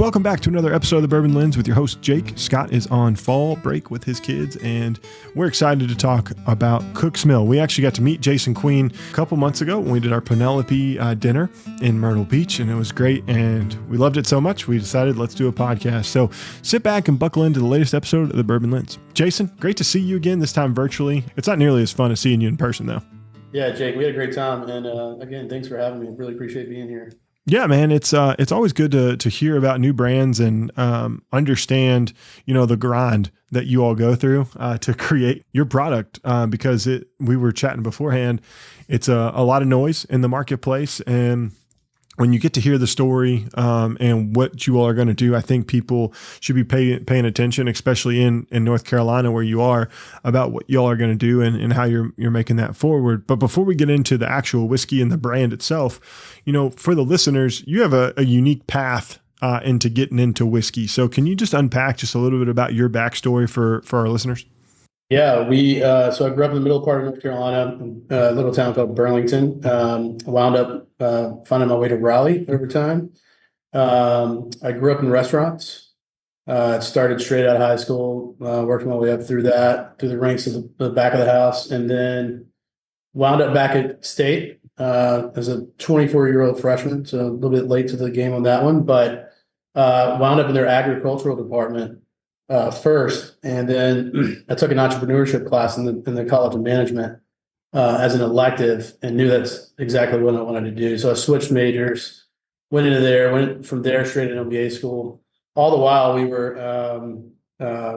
Welcome back to another episode of the Bourbon Lens with your host, Jake. Scott is on fall break with his kids, and we're excited to talk about Cook's Mill. We actually got to meet Jason Queen a couple months ago when we did our Penelope dinner in Myrtle Beach, and it was great, and we loved it so much, we decided let's do a podcast. So sit back and buckle into the latest episode of the Bourbon Lens. Jason, great to see you again, this time virtually. It's not nearly as fun as seeing you in person, though. Yeah, Jake, we had a great time, and again, thanks for having me. Really appreciate being here. Yeah, man, it's always good to hear about new brands and understand, the grind that you all go through to create your product because we were chatting beforehand. It's a lot of noise in the marketplace, and when you get to hear the story and what you all are going to do, I think people should be paying attention, especially in North Carolina where you are, about what y'all are going to do and how you're making that forward. But before we get into the actual whiskey and the brand itself, for the listeners, you have a unique path into getting into whiskey. So can you just unpack just a little bit about your backstory for our listeners? Yeah, so I grew up in the middle part of North Carolina, a little town called Burlington. Wound up finding my way to Raleigh over time. I grew up in restaurants. Started straight out of high school, working my way up through the ranks of the back of the house, and then wound up back at State as a 24-year-old freshman, so a little bit late to the game on that one, but wound up in their agricultural department first, and then I took an entrepreneurship class in the College of Management as an elective, and knew that's exactly what I wanted to do. So I switched majors, went from there straight into MBA school. All the while we were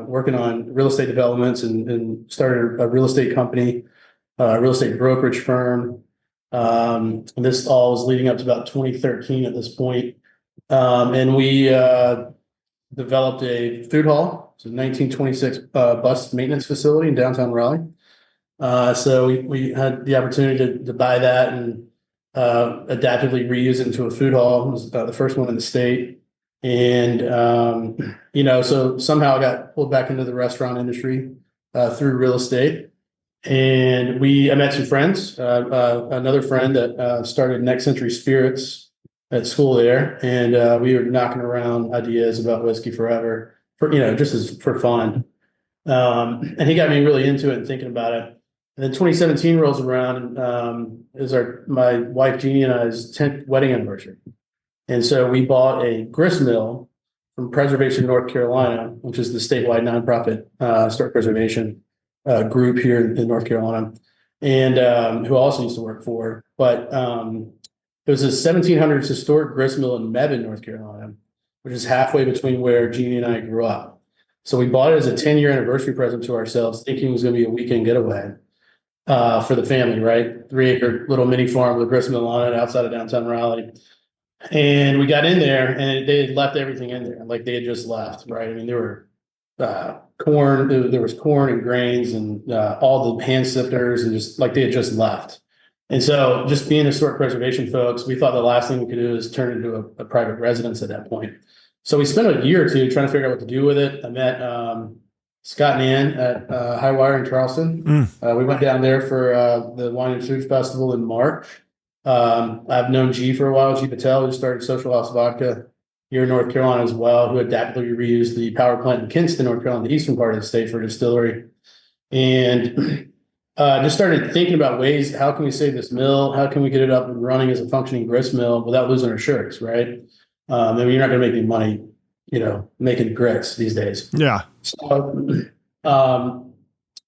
working on real estate developments and started a real estate company, real estate brokerage firm. And this all was leading up to about 2013 at this point. And we developed a food hall. It's a 1926 bus maintenance facility in downtown Raleigh. So we had the opportunity to buy that and adaptively reuse it into a food hall. It was the first one in the state. And, so somehow I got pulled back into the restaurant industry through real estate. And I met some friends, another friend that started Next Century Spirits at school there. And we were knocking around ideas about whiskey forever, just for fun. And he got me really into it and thinking about it. And then 2017 rolls around, and is my wife Jeannie and I's 10th wedding anniversary. And so we bought a grist mill from Preservation, North Carolina, which is the statewide nonprofit historic preservation group here in North Carolina, and who also used to work for. But it was a 1700s historic grist mill in Mebane, North Carolina, which is halfway between where Jeannie and I grew up. So we bought it as a 10-year anniversary present to ourselves, thinking it was going to be a weekend getaway for the family, right? 3-acre little mini farm with a grist mill on it outside of downtown Raleigh. And we got in there, and they had left everything in there. Like they had just left, right? I mean, there were corn, there was corn and grains and all the hand sifters, and just like they had just left. And so just being historic preservation folks, we thought the last thing we could do is turn it into a private residence at that point. So we spent a year or two trying to figure out what to do with it. I met Scott and Ann at Highwire in Charleston. We went down there for the Wine and Food Festival in March. I've known G for a while, G Patel, who started Social House Vodka here in North Carolina as well, who adaptively reused the power plant in Kinston, North Carolina, the eastern part of the state, for a distillery. And just started thinking about ways, how can we save this mill? How can we get it up and running as a functioning grist mill without losing our shirts, right? I mean, you're not going to make any money, making grits these days. Yeah. So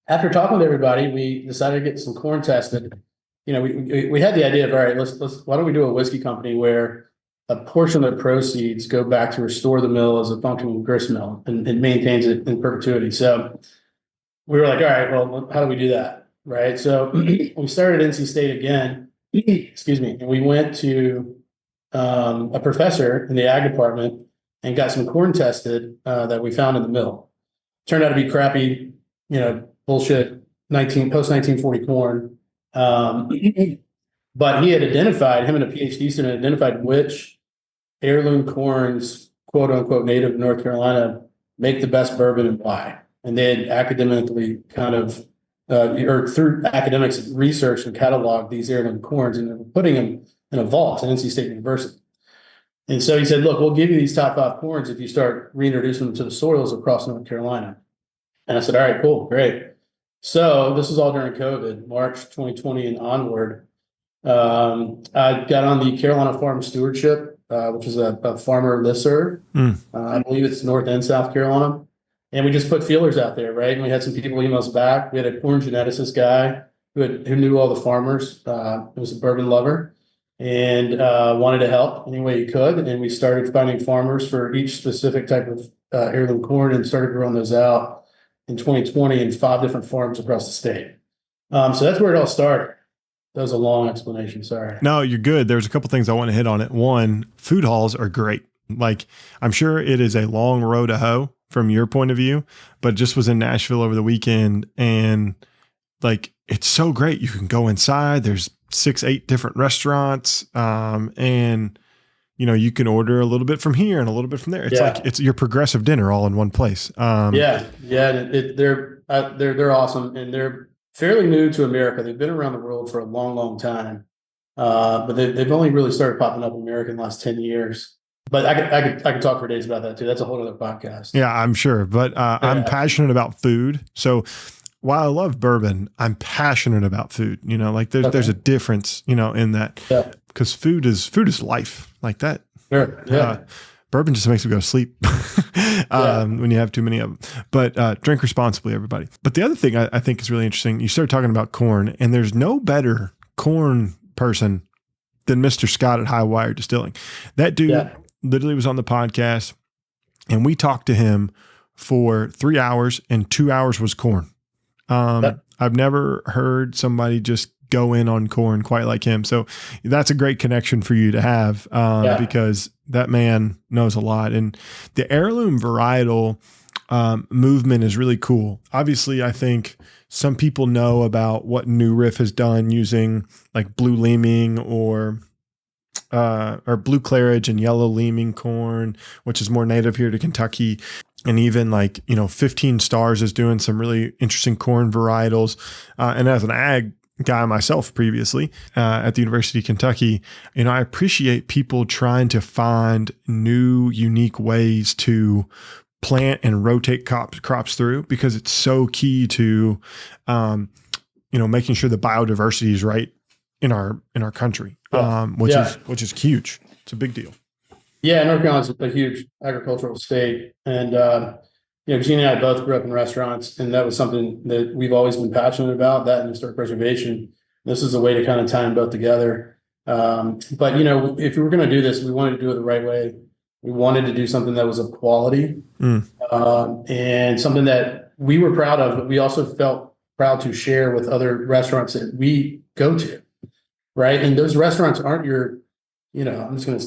after talking with everybody, we decided to get some corn tested. We had the idea of, all right, why don't we do a whiskey company where a portion of the proceeds go back to restore the mill as a functioning grist mill and maintains it in perpetuity. So we were like, all right, well, how do we do that? Right. So we started at NC State again, excuse me, and we went to a professor in the ag department and got some corn tested that we found in the mill. Turned out to be crappy, bullshit post 1940 corn. But he had identified, him and a PhD student identified which heirloom corns, quote unquote, native to North Carolina, make the best bourbon and why. And they had academically or through academics research and cataloged these heirloom corns and putting them in a vault at NC State University. And so he said, look, we'll give you these top 5 corns if you start reintroducing them to the soils across North Carolina. And I said, all right, cool, great. So this is all during COVID, March 2020 and onward. I got on the Carolina Farm Stewardship, which is a farmer listserv. I believe it's North and South Carolina. And we just put feelers out there, right? And we had some people email us back. We had a corn geneticist guy who knew all the farmers. He was a bourbon lover and wanted to help any way he could. And we started finding farmers for each specific type of heirloom corn and started growing those out in 2020 in 5 different farms across the state. So that's where it all started. That was a long explanation. Sorry. No, you're good. There's a couple things I want to hit on it. One, food halls are great. Like, I'm sure it is a long road to hoe from your point of view, but just was in Nashville over the weekend, and like, it's so great. You can go inside. There's 6, 8 different restaurants. And you can order a little bit from here and a little bit from there. It's like, it's your progressive dinner all in one place. They're awesome. And they're fairly new to America. They've been around the world for a long, long time. But they've only really started popping up in America in the last 10 years. But I could talk for days about that too. That's a whole other podcast. Yeah, I'm sure. But I'm passionate about food. So while I love bourbon, I'm passionate about food. There's a difference, in that. Yeah. Because food is life, like that. Sure. Yeah. Bourbon just makes me go to sleep when you have too many of them. But drink responsibly, everybody. But the other thing I think is really interesting, you started talking about corn, and there's no better corn person than Mr. Scott at High Wire Distilling. That dude literally was on the podcast, and we talked to him for 3 hours, and 2 hours was corn. I've never heard somebody just go in on corn quite like him. So that's a great connection for you to have because that man knows a lot. And the heirloom varietal movement is really cool. Obviously, I think some people know about what New Riff has done using like blue leaming or blue claridge and yellow leaming corn, which is more native here to Kentucky. And even 15 Stars is doing some really interesting corn varietals. And as an ag guy myself previously at the University of Kentucky, I appreciate people trying to find new, unique ways to plant and rotate crops through, because it's so key to, making sure the biodiversity is right in our country, which is huge. It's a big deal. Yeah, North Carolina's a huge agricultural state, and Gene and I both grew up in restaurants, and that was something that we've always been passionate about. That and historic preservation. This is a way to kind of tie them both together. But if we were going to do this, we wanted to do it the right way. We wanted to do something that was of quality, and something that we were proud of, but we also felt proud to share with other restaurants that we go to, right? And those restaurants aren't your, I'm just going to.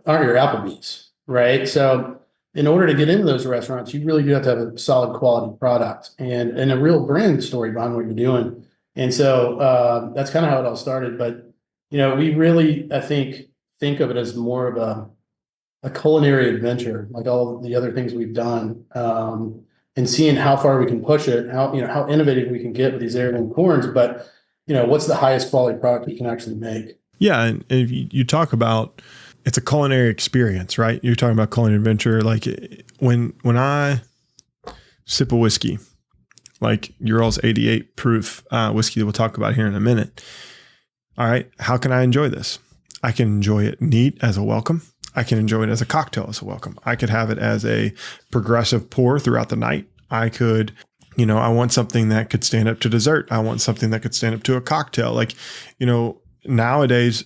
Aren't your Applebee's, right? So in order to get into those restaurants, you really do have to have a solid quality product and a real brand story behind what you're doing. And so that's kind of how it all started. But, we really, I think of it as more of a culinary adventure, like all the other things we've done, and seeing how far we can push it, how innovative we can get with these heirloom corns, but, what's the highest quality product we can actually make? Yeah. And if you talk about, it's a culinary experience, right? You're talking about culinary adventure. Like when I sip a whiskey, like your all's 88 proof whiskey that we'll talk about here in a minute. All right. How can I enjoy this? I can enjoy it neat as a welcome. I can enjoy it as a cocktail as a welcome. I could have it as a progressive pour throughout the night. I could, I want something that could stand up to dessert. I want something that could stand up to a cocktail. Like, nowadays,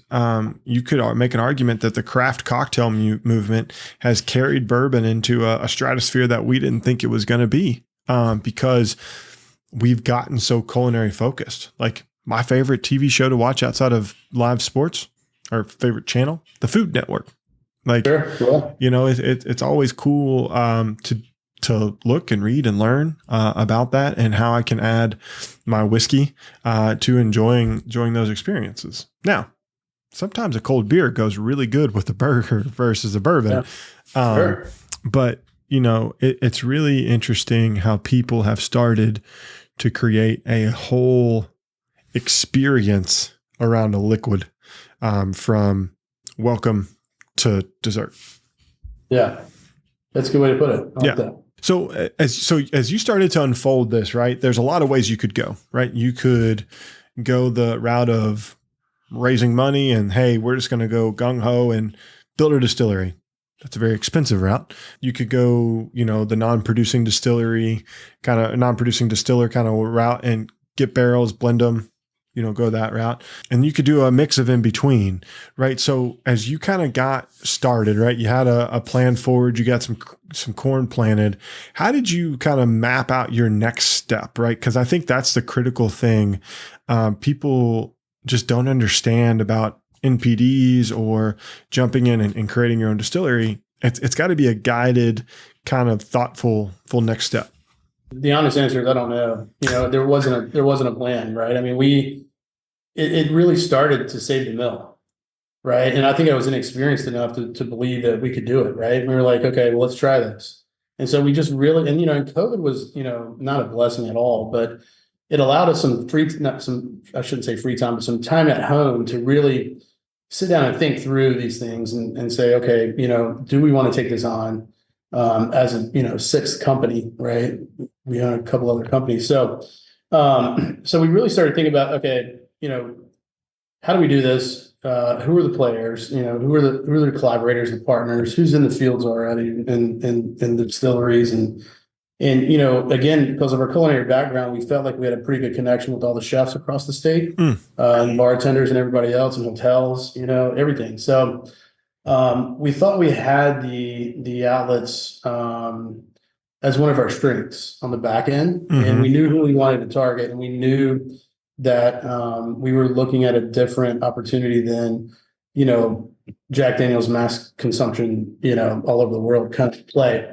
you could make an argument that the craft cocktail movement has carried bourbon into a stratosphere that we didn't think it was going to be, because we've gotten so culinary focused. Like my favorite TV show to watch outside of live sports, our favorite channel, the Food Network. Like, sure. It's always cool to look and read and learn about that and how I can add my whiskey to enjoying those experiences. Now, sometimes a cold beer goes really good with a burger versus a bourbon. Yeah. Sure. But, it's really interesting how people have started to create a whole experience around a liquid, from welcome to dessert. Yeah. That's a good way to put it. I like that. So as you started to unfold this, right, there's a lot of ways you could go, right? You could go the route of raising money and, hey, we're just going to go gung ho and build a distillery. That's a very expensive route. You could go, the non-producing distiller kind of route and get barrels, blend them, go that route. And you could do a mix of in between, right? So as you kind of got started, right, you had a plan forward, you got some corn planted. How did you kind of map out your next step, right? Because I think that's the critical thing. People just don't understand about NPDs or jumping in and creating your own distillery. It's got to be a guided, kind of thoughtful next step. The honest answer is I don't know. There wasn't a plan, right? I mean, it really started to save the mill, right? And I think I was inexperienced enough to believe that we could do it, right? And we were like, okay, well, let's try this. And so we just really, and and COVID was, not a blessing at all, but it allowed us I shouldn't say free time, but some time at home to really sit down and think through these things and say, okay, do we want to take this on as a sixth company, right? We own a couple other companies, so we really started thinking about, okay, how do we do this? Who are the players? Who are the collaborators, the partners? Who's in the fields already in the distilleries and again, because of our culinary background, we felt like we had a pretty good connection with all the chefs across the state, and bartenders and everybody else in hotels, everything. So we thought we had the outlets as one of our strengths on the back end, and we knew who we wanted to target, and we knew that we were looking at a different opportunity than Jack Daniel's mass consumption, all over the world kind of play.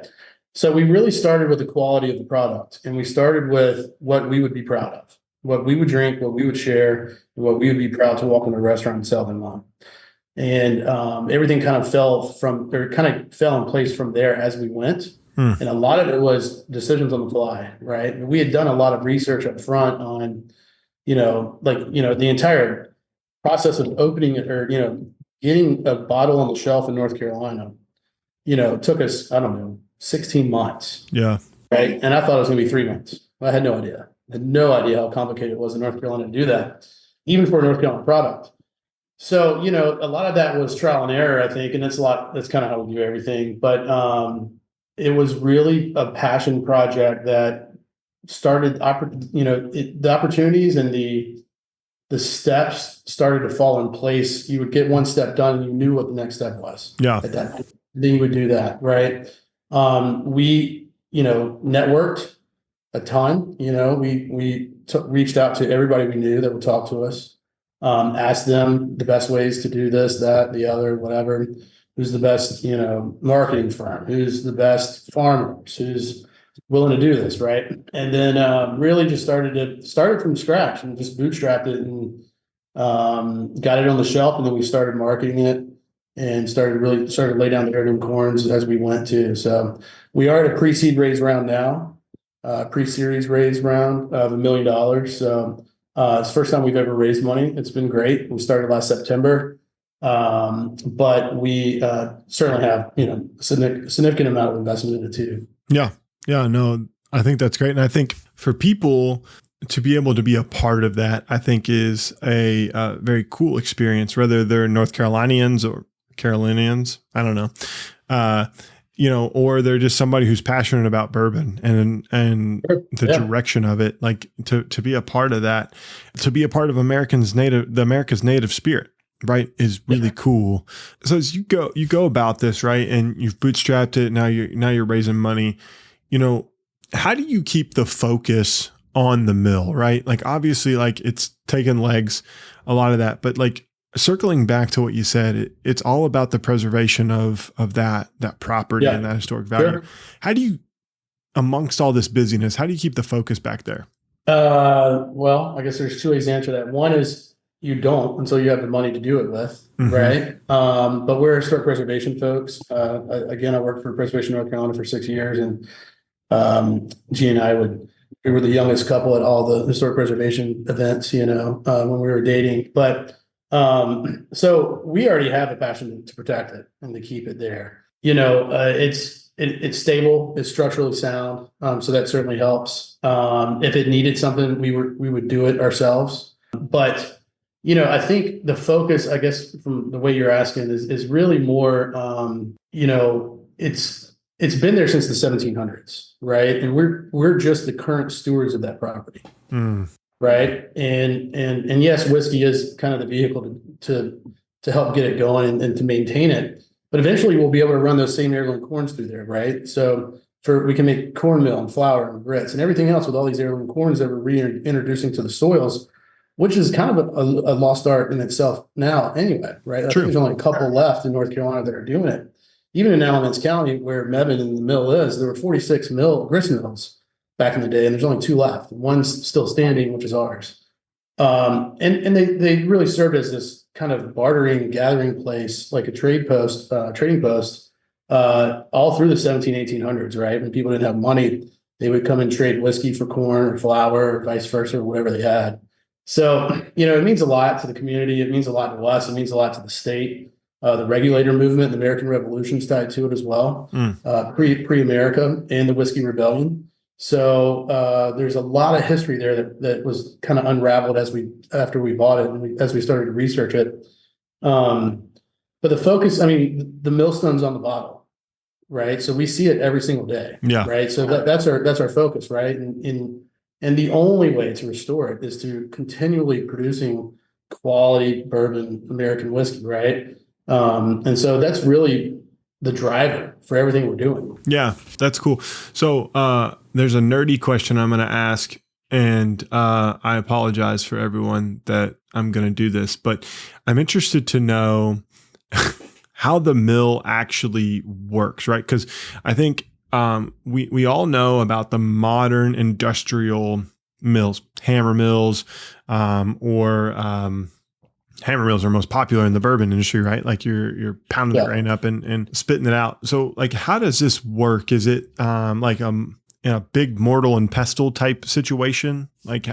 So we really started with the quality of the product, and we started with what we would be proud of, what we would drink, what we would share, and what we would be proud to walk into a restaurant and sell them on. And everything kind of fell in place from there as we went. And a lot of it was decisions on the fly, right? We had done a lot of research up front on, the entire process of opening it or, getting a bottle on the shelf in North Carolina, took us, I don't know, 16 months. Yeah. Right. And I thought it was going to be 3 months. I had no idea. I had no idea how complicated it was in North Carolina to do that, even for a North Carolina product. So, a lot of that was trial and error, I think. And that's kind of how we do everything. But it was really a passion project that started, the opportunities and the steps started to fall in place. You would get one step done and you knew what the next step was. Yeah. At that point. Then you would do that. Right. We, networked a ton, we reached out to everybody we knew that would talk to us, asked them the best ways to do this, that, the other, whatever, who's the best, marketing firm, who's the best farmers, who's willing to do this. Right. And then, really just started from scratch and just bootstrapped it and, got it on the shelf. And then we started marketing it and started to lay down the heirloom corns as we went to. So we are at a pre-seed raise round now, pre-series raise round of $1 million. So it's the first time we've ever raised money. It's been great. We started last September, but we certainly have a significant amount of investment in it too. Yeah, no, I think that's great, and I think for people to be able to be a part of that, I think is a very cool experience, whether they're North Carolinians or Carolinians, I don't know, or they're just somebody who's passionate about bourbon and the direction of it, like to be a part of that, to be a part of America's native spirit, right, is really cool. So as you go about this, right, and you've bootstrapped it, now you're raising money, how do you keep the focus on the mill, right? Like obviously, like it's taken legs, a lot of that, but like circling back to what you said, it's all about the preservation of that property and that historic value. Sure. How do you, amongst all this busyness, how do you keep the focus back there? Well, I guess there's two ways to answer that. One is you don't until you have the money to do it with, right? But we're historic preservation folks. Again, I worked for Preservation North Carolina for 6 years, and G and I we were the youngest couple at all the historic preservation events, when we were dating. But So we already have a passion to protect it and to keep it there. It's stable, it's structurally sound, so that certainly helps. If it needed something, we would do it ourselves. But I think the focus, I guess, from the way you're asking, is really more. It's been there since the 1700s, right? And we're just the current stewards of that property. Mm. Right. And yes, whiskey is kind of the vehicle to help get it going and to maintain it. But eventually we'll be able to run those same heirloom corns through there, right? So we can make cornmeal and flour and grits and everything else with all these heirloom corns that we're reintroducing to the soils, which is kind of a lost art in itself now anyway, right? I think there's only a couple left in North Carolina that are doing it. Even in Alamance County, where Mebane and the mill is, there were 46 grist mills back in the day, and there's only 2 left. One's still standing, which is ours. And they really served as this kind of bartering, gathering place, like a trading post, all through the 1800s, right? When people didn't have money, they would come and trade whiskey for corn or flour or vice versa, or whatever they had. So, it means a lot to the community. It means a lot to us. It means a lot to the state. The regulator movement, the American Revolution's tied to it as well, pre-America and the Whiskey Rebellion. So there's a lot of history there that was kind of unraveled after we bought it and as we started to research it. But the focus, the millstone's on the bottle, right? So we see it every single day, right? So that's our focus, right? And the only way to restore it is through continually producing quality bourbon American whiskey, right? And so that's really the driver for everything we're doing. Yeah, that's cool. So there's a nerdy question I'm going to ask, and I apologize for everyone that I'm going to do this, but I'm interested to know how the mill actually works, right? Because I think we all know about the modern industrial mills, hammer mills, hammer mills are most popular in the bourbon industry, right? Like you're pounding the grain up and spitting it out. So like, how does this work? Is it in a big mortar and pestle type situation? Like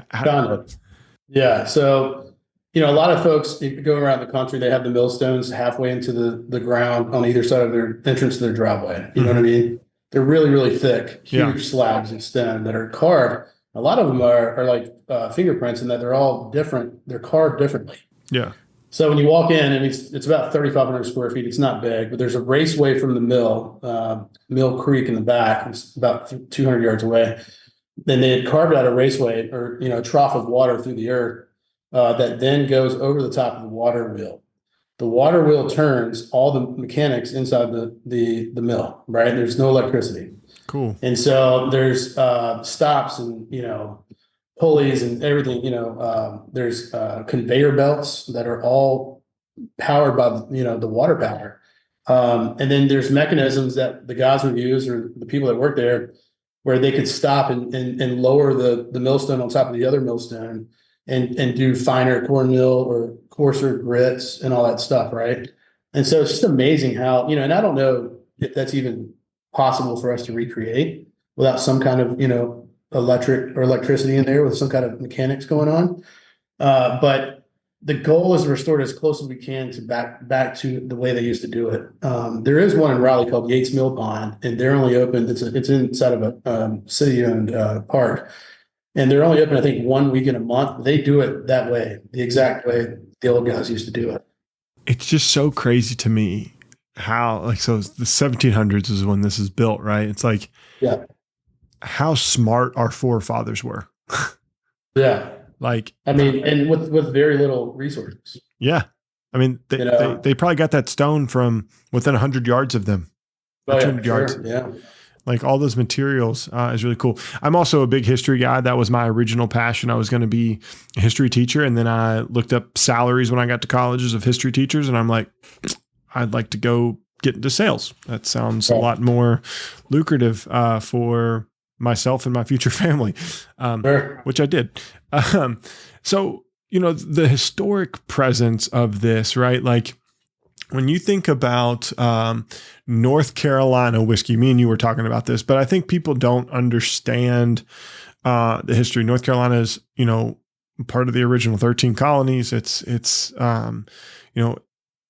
yeah. So, a lot of folks go around the country, they have the millstones halfway into the ground on either side of their entrance to their driveway. You know what I mean? They're really, really thick, huge slabs of stone that are carved. A lot of them are like fingerprints in that they're all different. They're carved differently. Yeah. So when you walk in, and it's about 3,500 square feet. It's not big, but there's a raceway from the Mill Creek in the back. It's about 200 yards away. Then they had carved out a raceway or, a trough of water through the earth that then goes over the top of the water wheel. The water wheel turns all the mechanics inside the mill, right? There's no electricity. Cool. And so there's stops and, pulleys and everything, there's conveyor belts that are all powered by, the water power. And then there's mechanisms that the guys would use or the people that work there where they could stop and lower the millstone on top of the other millstone and do finer cornmeal or coarser grits and all that stuff, right? And so it's just amazing how, and I don't know if that's even possible for us to recreate without some kind of, electricity in there with some kind of mechanics going on. But the goal is to restore it as close as we can to back to the way they used to do it. There is one in Raleigh called Yates Mill Pond, and they're only open. It's inside of a city-owned park, and they're only open, I think, 1 week in a month. They do it that way, the exact way the old guys used to do it. It's just so crazy to me how, so the 1700s is when this is built, right? It's like, how smart our forefathers were. Yeah. And with very little resources. Yeah. They probably got that stone from within 100 yards of them. 200 yards. Sure. Yeah. Like all those materials is really cool. I'm also a big history guy. That was my original passion. I was going to be a history teacher. And then I looked up salaries when I got to colleges of history teachers. And I'm like, I'd like to go get into sales. That sounds a lot more lucrative for myself and my future family, which I did. So, the historic presence of this, right? Like when you think about North Carolina whiskey, me and you were talking about this, but I think people don't understand the history. North Carolina is, part of the original 13 colonies. It's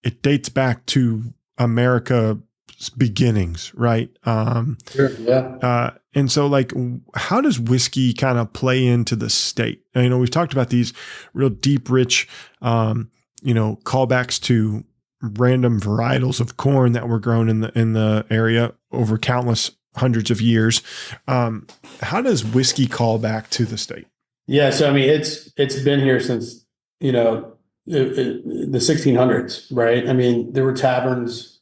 it dates back to America's beginnings, right? Sure. Yeah. And so like, how does whiskey kind of play into the state? And, we've talked about these real deep, rich, callbacks to random varietals of corn that were grown in the area over countless hundreds of years. How does whiskey call back to the state? Yeah. So, I mean, it's been here since, the 1600s, right? I mean, there were taverns,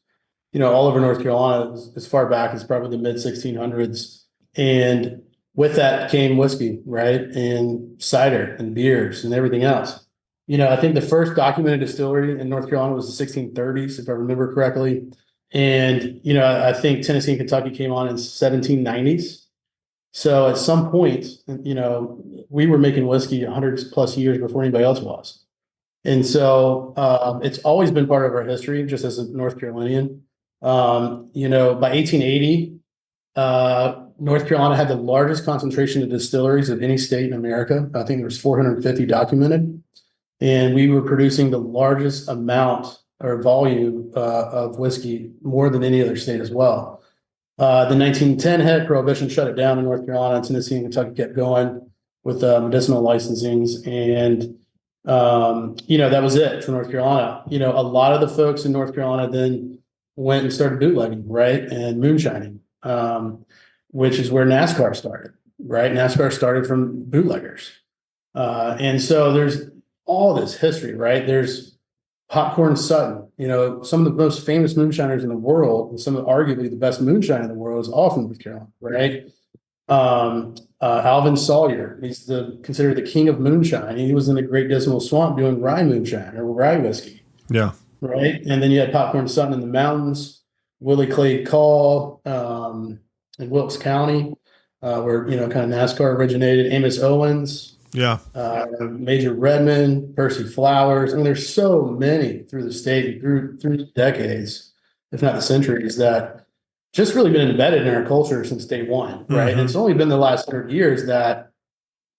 all over North Carolina as far back as probably the mid 1600s. And with that came whiskey, right? And cider and beers and everything else. I think the first documented distillery in North Carolina was the 1630s, if I remember correctly. And, I think Tennessee and Kentucky came on in 1790s. So at some point, we were making whiskey 100 plus years before anybody else was. And so it's always been part of our history, just as a North Carolinian. By 1880, North Carolina had the largest concentration of distilleries of any state in America. I think there was 450 documented. And we were producing the largest amount or volume of whiskey, more than any other state as well. The 1910 hit, Prohibition shut it down in North Carolina. Tennessee and Kentucky kept going with medicinal licensings. And, that was it for North Carolina. A lot of the folks in North Carolina then went and started bootlegging, right? And moonshining, which is where NASCAR started, right? NASCAR started from bootleggers. And so there's all this history, right? There's Popcorn Sutton, some of the most famous moonshiners in the world, and some of arguably the best moonshine in the world is all from North Carolina, right? Alvin Sawyer, he's considered the king of moonshine. He was in the Great Dismal Swamp doing rye moonshine or rye whiskey. Yeah. Right. And then you had Popcorn Sutton in the mountains, Willie Clay Call, in Wilkes County, where, kind of NASCAR originated, Amos Owens. Yeah. Major Redmond, Percy Flowers. I mean, there's so many through the state, through decades, if not the centuries, that just really been embedded in our culture since day one, right? Mm-hmm. And it's only been the last 100 years that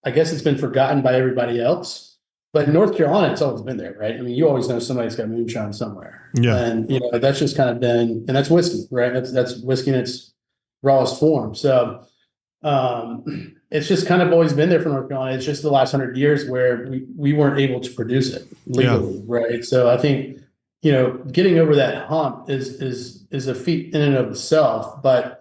I guess it's been forgotten by everybody else. But in North Carolina, it's always been there, right? I mean, you always know somebody's got moonshine somewhere. Yeah. And, that's just kind of been, and that's whiskey, right? That's whiskey in its rawest form. So, it's just kind of always been there for North Carolina. It's just the last 100 years where we weren't able to produce it legally, right? So I think, getting over that hump is a feat in and of itself, but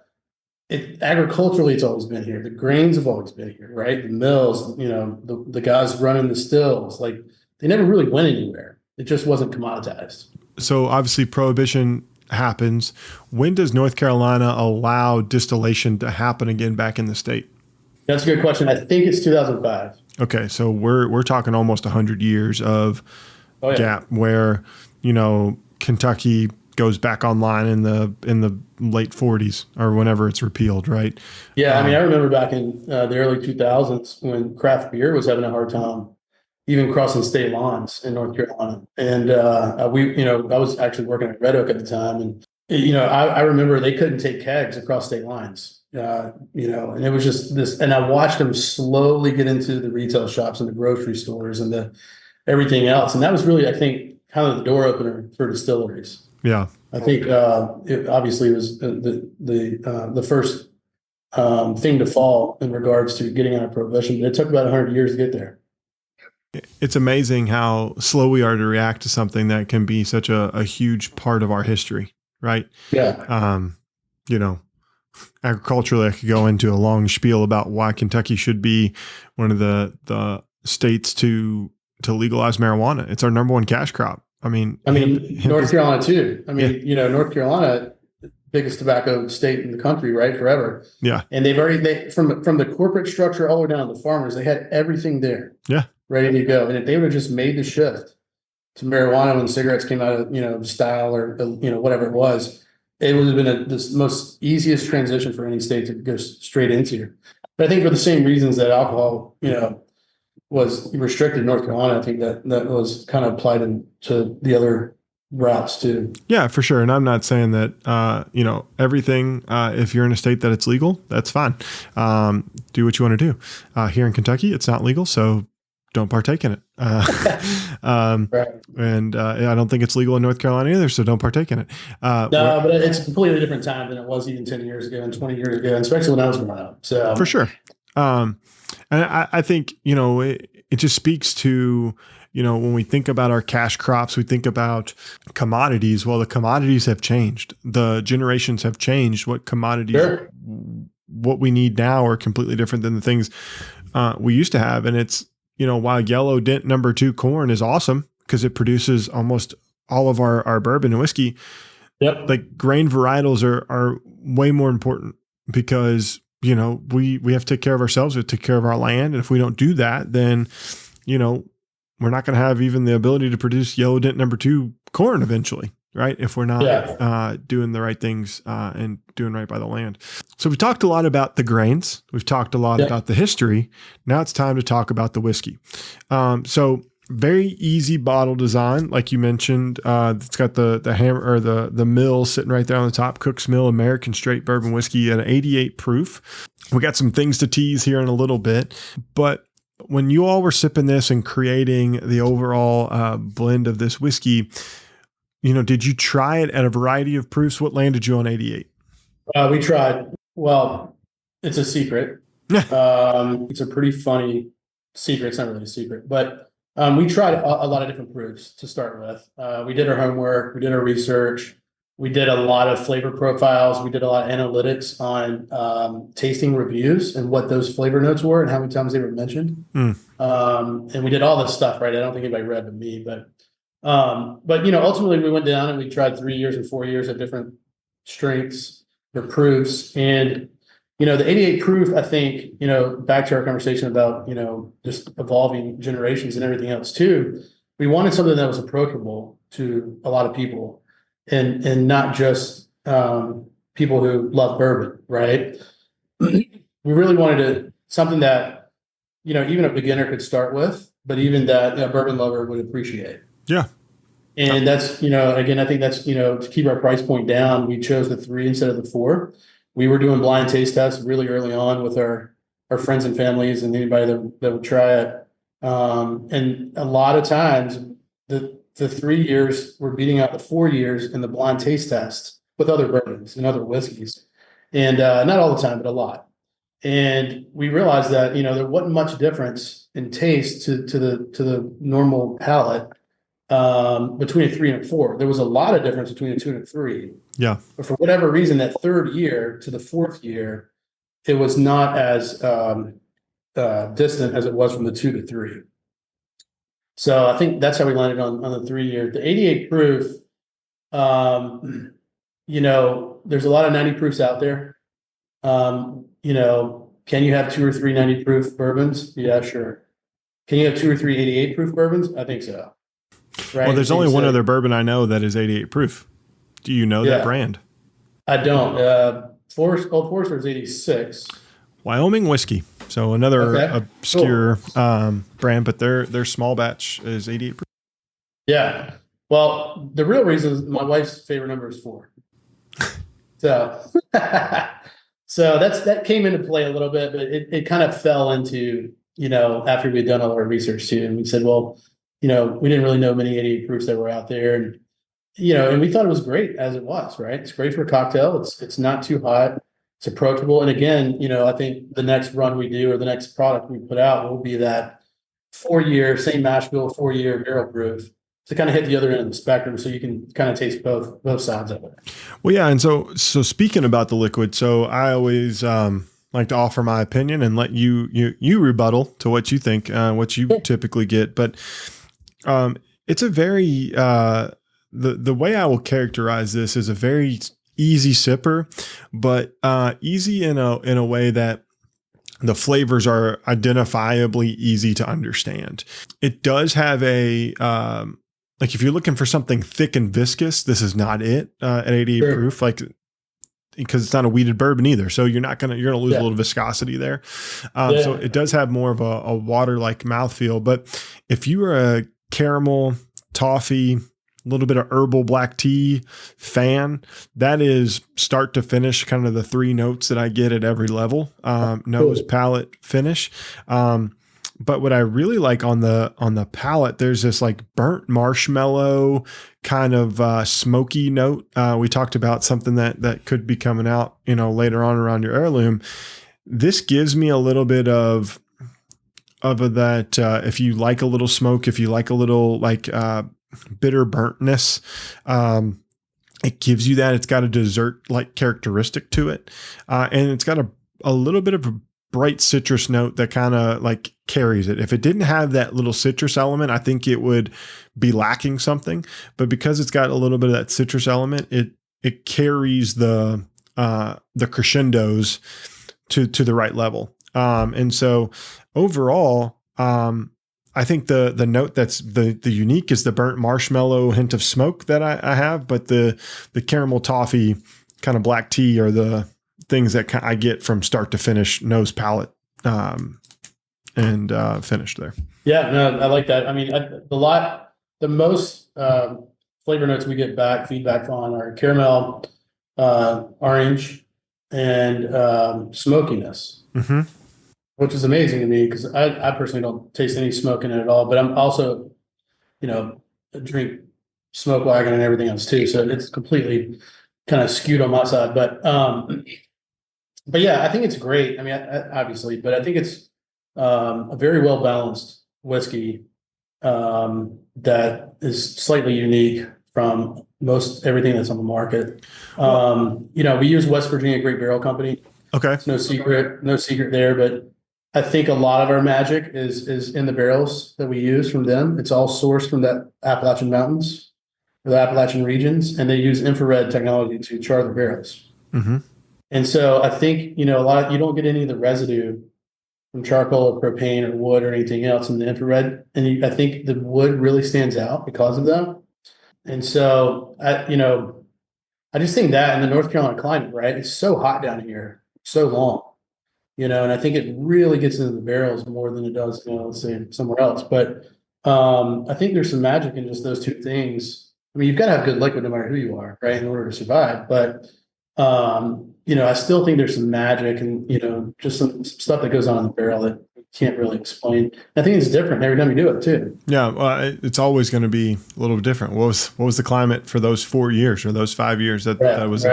agriculturally, it's always been here. The grains have always been here, right? The mills, the guys running the stills, like they never really went anywhere. It just wasn't commoditized. So obviously Prohibition happens. When does North Carolina allow distillation to happen again back in the state? That's a good question. I think it's 2005. Okay. So we're talking almost 100 years of gap where, Kentucky goes back online in the late 40s or whenever it's repealed, right? Yeah. I mean, I remember back in the early 2000s when craft beer was having a hard time even crossing state lines in North Carolina. And I was actually working at Red Oak at the time. And, I remember they couldn't take kegs across state lines, and it was just this, and I watched them slowly get into the retail shops and the grocery stores and everything else. And that was really, I think, kind of the door opener for distilleries. Yeah. I think it obviously was the first thing to fall in regards to getting out of Prohibition. But it took about 100 years to get there. It's amazing how slow we are to react to something that can be such a huge part of our history, right? Yeah. Agriculturally, I could go into a long spiel about why Kentucky should be one of the states to legalize marijuana. It's our number one cash crop. Hemp North Carolina too. North Carolina, biggest tobacco state in the country, right? Forever. Yeah. And they've from the corporate structure all the way down to the farmers, they had everything there. Yeah. Ready to go. And if they would have just made the shift to marijuana when cigarettes came out of, style or, whatever it was, it would have been the most easiest transition for any state to go straight into. But I think for the same reasons that alcohol, was restricted in North Carolina, I think that was kind of applied to the other routes too. Yeah, for sure. And I'm not saying that, everything, if you're in a state that it's legal, that's fine. Do what you want to do. Here in Kentucky, it's not legal. So don't partake in it. Right. And I don't think it's legal in North Carolina either, so don't partake in it. No, but it's a completely different time than it was even 10 years ago and 20 years ago, and especially when I was growing up. So for sure. And I think, it just speaks to, when we think about our cash crops, we think about commodities. Well, the commodities have changed. The generations have changed. What commodities, sure. what we need now are completely different than the things we used to have. And it's, while yellow dent number 2 corn is awesome because it produces almost all of our bourbon and whiskey. Yep. Like grain varietals are way more important because, we have to take care of ourselves. We have to take care of our land. And if we don't do that, then, we're not going to have even the ability to produce yellow dent number 2 corn eventually, right? If we're not doing the right things and doing right by the land. So we talked a lot about the grains. We've talked a lot about the history. Now it's time to talk about the whiskey. So very easy bottle design, like you mentioned. It's got the hammer or the mill sitting right there on the top. Cook's Mill American Straight Bourbon Whiskey at 88 proof. We got some things to tease here in a little bit, but when you all were sipping this and creating the overall blend of this whiskey, did you try it at a variety of proofs? What landed you on 88? We tried. Well, it's a secret. It's a pretty funny secret. It's not really a secret, but we tried a lot of different proofs to start with. We did our homework. We did our research. We did a lot of flavor profiles. We did a lot of analytics on tasting reviews and what those flavor notes were and how many times they were mentioned. And we did all this stuff, right? I don't think anybody read but me, but ultimately we went down and we tried 3 years and 4 years of different strengths or proofs. And, the 88 proof, I think, back to our conversation about, just evolving generations and everything else too, we wanted something that was approachable to a lot of people. And not just people who love bourbon, right? We really wanted something that, even a beginner could start with, but even that a bourbon lover would appreciate. Yeah. And that's, again, I think that's, to keep our price point down, we chose the 3 instead of the 4. We were doing blind taste tests really early on with our friends and families and anybody that would try it. And a lot of times the 3 years were beating out the 4 years in the blind taste test with other bourbons and other whiskeys. And not all the time, but a lot. And we realized that, there wasn't much difference in taste to the normal palate between a 3 and a 4. There was a lot of difference between a 2 and a 3. Yeah. But for whatever reason, that 3rd year to the 4th year, it was not as distant as it was from the 2 to 3. So I think that's how we landed on the 3 year. The 88 proof, there's a lot of 90 proofs out there. Can you have 2 or 3 90 proof bourbons? Yeah, sure. Can you have 2 or 3 88 proof bourbons? I think so. Right? Well, there's only one other bourbon I know that is 88 proof. Do you know that brand? I don't. Old Forester is 86. Wyoming whiskey. So another obscure brand, but their small batch is 88 proof. Yeah. Well, the real reason is my wife's favorite number is 4. So that came into play a little bit, but it kind of fell into, after we'd done all our research too. And we said, well, we didn't really know many 88 proofs that were out there. And, and we thought it was great as it was, right? It's great for a cocktail. It's not too hot. It's approachable. And again, I think the next run we do or the next product we put out will be that 4-year, same mash bill, 4-year barrel proof to kind of hit the other end of the spectrum. So you can kind of taste both sides of it. Well, yeah. And so speaking about the liquid, so I always like to offer my opinion and let you rebuttal to what you think, what you typically get. But it's a very, the way I will characterize this is a very easy sipper, but easy in a way that the flavors are identifiably easy to understand. It does have a like if you're looking for something thick and viscous, this is not it at 88 proof, like because it's not a wheated bourbon either. So you're gonna lose a little viscosity there. So it does have more of a water-like mouthfeel. But if you are a caramel, toffee, a little bit of herbal black tea fan, that is start to finish kind of the 3 notes that I get at every level, nose, palate, finish. But what I really like on the palate, there's this like burnt marshmallow kind of smoky note. We talked about something that could be coming out, later on around your heirloom. This gives me a little bit of that. If you like a little smoke, if you like a little like bitter burntness, it gives you that. It's got a dessert like characteristic to it, and it's got a little bit of a bright citrus note that kind of like carries it. If it didn't have that little citrus element, I think it would be lacking something. But because it's got a little bit of that citrus element, it carries the crescendos to the right level. And so overall, I think the note that's the unique is the burnt marshmallow hint of smoke that I have, but the caramel toffee kind of black tea are the things that I get from start to finish, nose, palate, and finish there. Yeah, no, I like that. I mean, the most flavor notes we get feedback on are caramel, orange, and smokiness, which is amazing to me because I personally don't taste any smoke in it at all. But I'm also, drink smoke wagon and everything else too, so it's completely kind of skewed on my side. But yeah, I think it's great. I mean, obviously, but I think it's a very well balanced whiskey that is slightly unique from most everything that's on the market. We use West Virginia Great Barrel Company. Okay, it's no secret there. But I think a lot of our magic is in the barrels that we use from them. It's all sourced from the Appalachian Mountains, or the Appalachian regions, and they use infrared technology to char the barrels. And so I think, you don't get any of the residue from charcoal or propane or wood or anything else in the infrared. And I think the wood really stands out because of that. And so, I just think that in the North Carolina climate, right? It's so hot down here, so long, and I think it really gets into the barrels more than it does, let's say somewhere else. But I think there's some magic in just those two things. I mean, you've got to have good liquid no matter who you are, right, in order to survive. But I still think there's some magic and, just some stuff that goes on in the barrel that you can't really explain. I think it's different every time you do it too. Yeah. Well, it's always going to be a little different. What was the climate for those 4 years or those 5 years that was,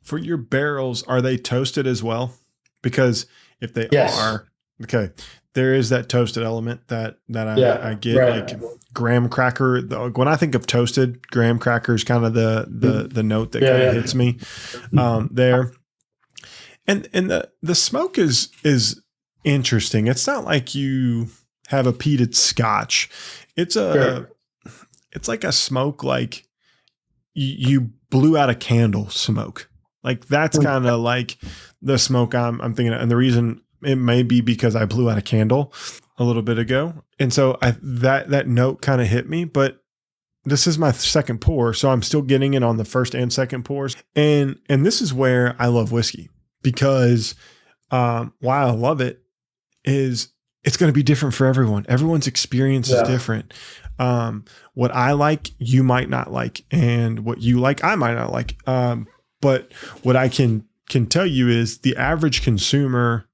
for your barrels, are they toasted as well? Because if they are, okay, there is that toasted element that I get, like graham cracker. When I think of toasted, graham cracker is kind of the note that kind of hits me there. And the smoke is interesting. It's not like you have a peated scotch. It's it's like a smoke like you blew out a candle smoke. Like that's kind of like the smoke I'm thinking of. And the reason it may be because I blew out a candle a little bit ago. And so that note kind of hit me, but this is my second pour. So I'm still getting it on the first and second pours. And this is where I love whiskey because why I love it is it's going to be different for everyone. Everyone's experience is different. What I like, you might not like, and what you like, I might not like. But what I can tell you is the average consumer,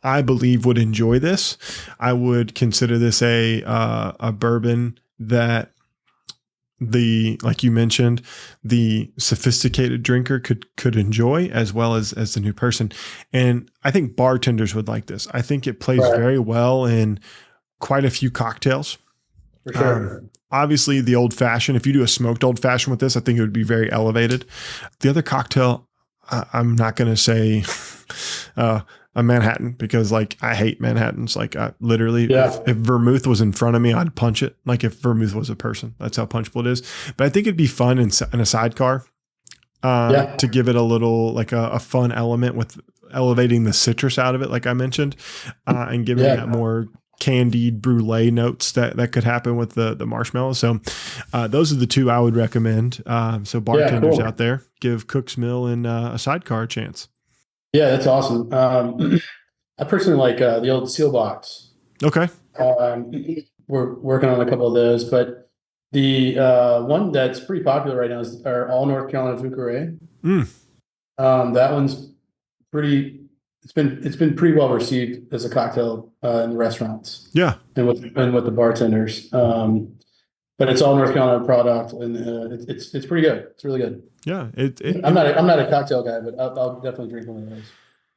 I believe, would enjoy this. I would consider this a bourbon that like you mentioned, the sophisticated drinker could enjoy as well as the new person. And I think bartenders would like this. I think it plays very well in quite a few cocktails. For sure. Obviously the old fashioned, if you do a smoked old fashioned with this, I think it would be very elevated. The other cocktail, I'm not going to say, a Manhattan because like I hate Manhattans. Like I literally, if vermouth was in front of me, I'd punch it. Like if vermouth was a person, that's how punchable it is. But I think it'd be fun in a sidecar to give it a little, like a fun element with elevating the citrus out of it. Like I mentioned, and giving that more candied brulee notes that could happen with the marshmallow. So those are the two I would recommend. So bartenders out there, give Cook's Mill and a sidecar a chance. Yeah, that's awesome. I personally like the old seal box. Okay. We're working on a couple of those, but the one that's pretty popular right now is our All North Carolina Vieux Carré. That one's pretty it's been pretty well received as a cocktail in the restaurants. Yeah. And with the bartenders. But it's all North Carolina product, and it's pretty good. It's really good. Yeah. I'm not a cocktail guy, but I'll definitely drink one of those.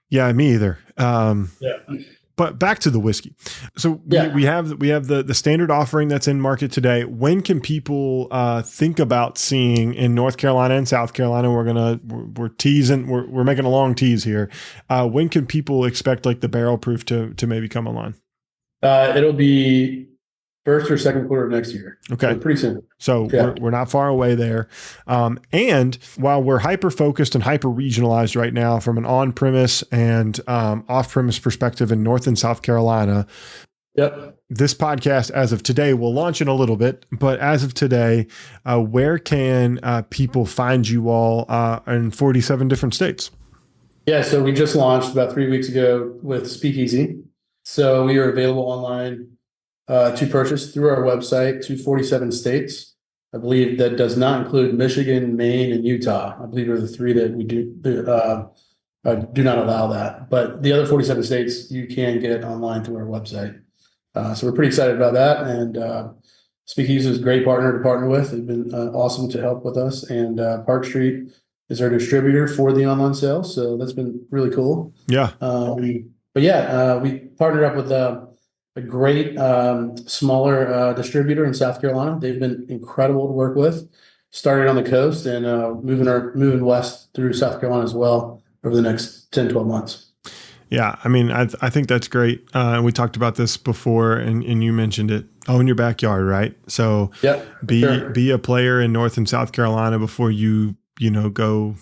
Yeah, me either. Yeah. But back to the whiskey. So we have the standard offering that's in market today. When can people think about seeing in North Carolina and South Carolina? We're teasing. We're making a long tease here. When can people expect like the barrel proof to maybe come online? It'll be first or second quarter of next year. Okay. So pretty soon. So we're not far away there. And while we're hyper-focused and hyper-regionalized right now from an on-premise and off-premise perspective in North and South Carolina, this podcast as of today will launch in a little bit, but as of today, where can people find you all in 47 different states? Yeah, so we just launched about 3 weeks ago with Speakeasy. So we are available online to purchase through our website to 47 states. I believe that does not include Michigan, Maine, and Utah. I believe are the three that we do not allow that. But the other 47 states you can get online through our website. So we're pretty excited about that. And Speakeasy is a great partner to partner with. They've been awesome to help with us. And Park Street is our distributor for the online sales. So that's been really cool. Yeah. We partnered up with a great smaller distributor in South Carolina. They've been incredible to work with. Started on the coast and moving west through South Carolina as well over the next 10, 12 months. Yeah, I mean, I think that's great. And we talked about this before, and you mentioned it. Own your backyard, right? So be a player in North and South Carolina before you go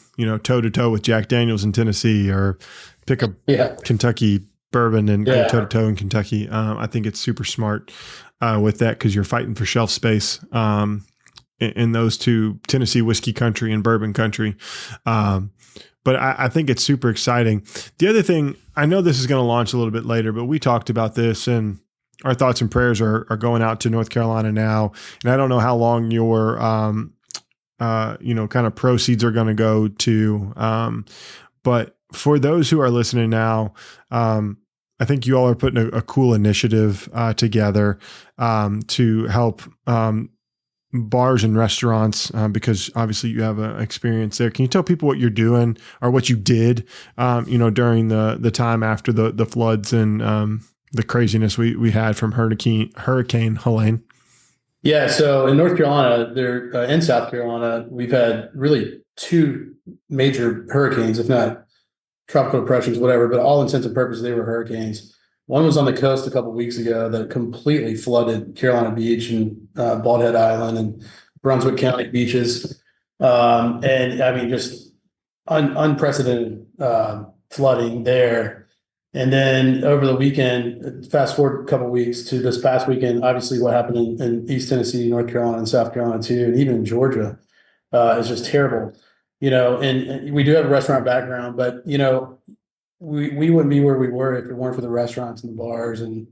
toe to toe with Jack Daniel's in Tennessee, or pick up Kentucky bourbon and go toe to toe in Kentucky. I think it's super smart with that, because you're fighting for shelf space in those two, Tennessee whiskey country and bourbon country. But I think it's super exciting. The other thing, I know this is going to launch a little bit later, but we talked about this, and our thoughts and prayers are going out to North Carolina now. And I don't know how long your kind of proceeds are going to go to. But for those who are listening now, I think you all are putting a cool initiative together to help bars and restaurants, because obviously you have an experience there. Can you tell people what you're doing, or what you did, during the time after the floods and the craziness we had from Hurricane Helene? Yeah, so in North Carolina, and South Carolina, we've had really two major hurricanes, if not tropical depressions, whatever, but all intents and purposes, they were hurricanes. One was on the coast a couple of weeks ago that completely flooded Carolina Beach and Bald Head Island and Brunswick County beaches. And I mean, just unprecedented flooding there. And then over the weekend, fast forward a couple of weeks to this past weekend, obviously what happened in East Tennessee, North Carolina, and South Carolina too, and even in Georgia, is just terrible. And we do have a restaurant background, but we wouldn't be where we were if it weren't for the restaurants and the bars. And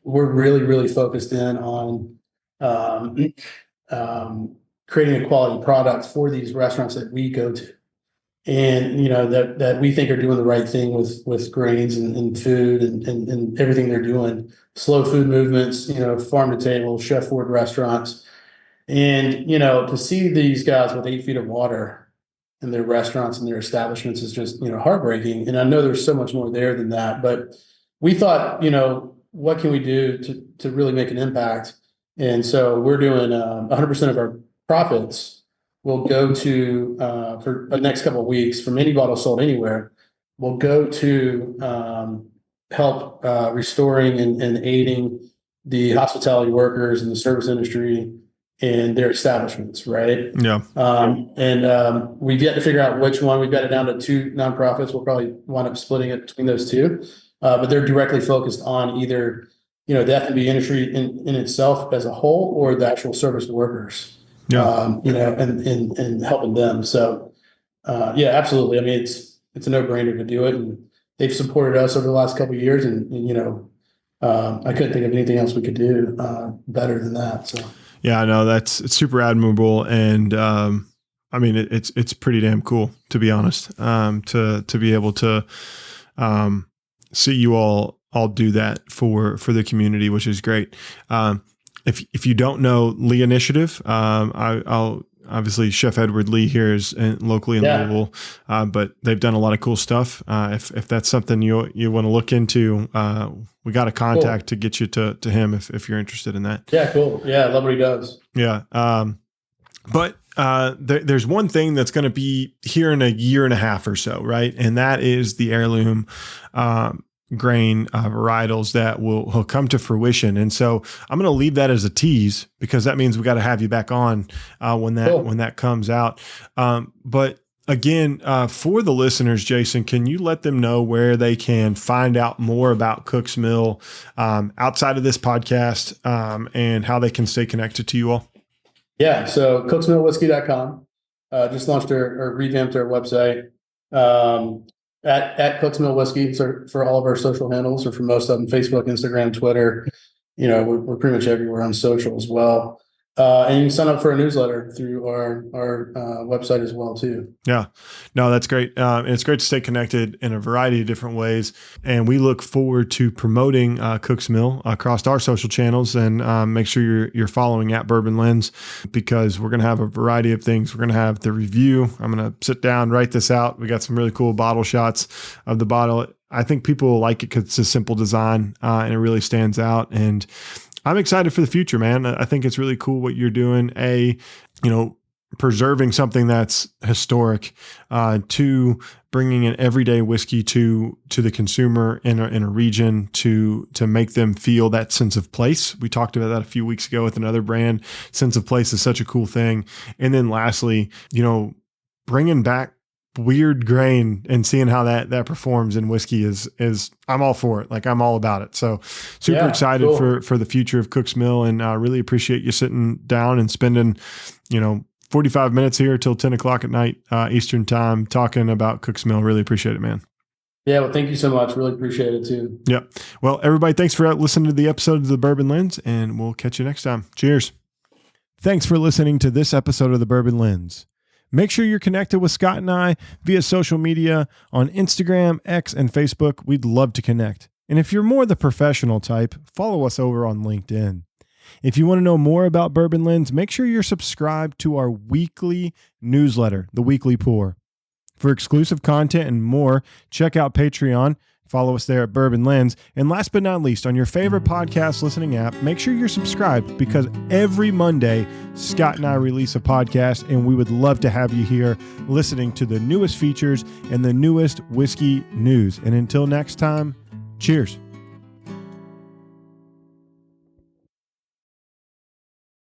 we're really, really focused in on creating a quality product for these restaurants that we go to. And, that we think are doing the right thing with grains and food and everything they're doing. Slow food movements, farm to table, chef forward restaurants. And, to see these guys with 8 feet of water in their restaurants and their establishments is just, heartbreaking. And I know there's so much more there than that, but we thought, what can we do to really make an impact? And so we're doing 100% of our profits will go to, for the next couple of weeks, from any bottle sold anywhere, will go to help restoring and aiding the hospitality workers and the service industry and their establishments, right? Yeah. We've yet to figure out which one. We've got it down to 2 nonprofits. We'll probably wind up splitting it between those two. But they're directly focused on either, the F&B industry in itself as a whole, or the actual service workers, and helping them. So, absolutely. I mean, it's a no-brainer to do it. And they've supported us over the last couple of years. And I couldn't think of anything else we could do better than that. So. Yeah, no, it's super admirable. And, I mean, it's pretty damn cool, to be honest, to be able to, see you all do that for the community, which is great. If you don't know Lee Initiative, I'll obviously Chef Edward Lee here is locally in Louisville, but they've done a lot of cool stuff. If that's something you want to look into, we got a contact to get you to him if you're interested in that. Yeah, cool. Yeah, I love what he does. Yeah. But there's one thing that's going to be here in a year and a half or so, right? And that is the heirloom grain varietals that will come to fruition. And so I'm going to leave that as a tease, because that means we got to have you back on when that comes out. But again, for the listeners, Jason, can you let them know where they can find out more about Cook's Mill outside of this podcast, and how they can stay connected to you all? Yeah. So cooksmillwhiskey.com, just launched or revamped our website, at Cook's Mill Whiskey for all of our social handles, or for most of them, Facebook, Instagram, Twitter. We're pretty much everywhere on social as well. And you can sign up for a newsletter through our website as well too. Yeah, no, that's great. It's great to stay connected in a variety of different ways. And we look forward to promoting Cook's Mill across our social channels, and make sure you're following at Bourbon Lens, because we're going to have a variety of things. We're going to have the review. I'm going to sit down, write this out. We got some really cool bottle shots of the bottle. I think people will like it because it's a simple design, and it really stands out. And I'm excited for the future, man. I think it's really cool what you're doing. Preserving something that's historic, to bringing an everyday whiskey to the consumer in a region to make them feel that sense of place. We talked about that a few weeks ago with another brand. Sense of place is such a cool thing. And then lastly, bringing back weird grain and seeing how that performs in whiskey is I'm all for it. Like, I'm all about it. So super excited for the future of Cook's Mill, and really appreciate you sitting down and spending, 45 minutes here till 10 o'clock at night, Eastern time, talking about Cook's Mill. Really appreciate it, man. Yeah. Well, thank you so much. Really appreciate it too. Yeah. Well, everybody, thanks for listening to the episode of the Bourbon Lens, and we'll catch you next time. Cheers. Thanks for listening to this episode of the Bourbon Lens. Make sure you're connected with Scott and I via social media on Instagram, X, and Facebook. We'd love to connect. And if you're more the professional type, follow us over on LinkedIn. If you want to know more about Bourbon Lens, make sure you're subscribed to our weekly newsletter, The Weekly Pour. For exclusive content and more, check out Patreon. Follow us there at Bourbon Lens. And last but not least, on your favorite podcast listening app, make sure you're subscribed, because every Monday, Scott and I release a podcast, and we would love to have you here listening to the newest features and the newest whiskey news. And until next time, cheers.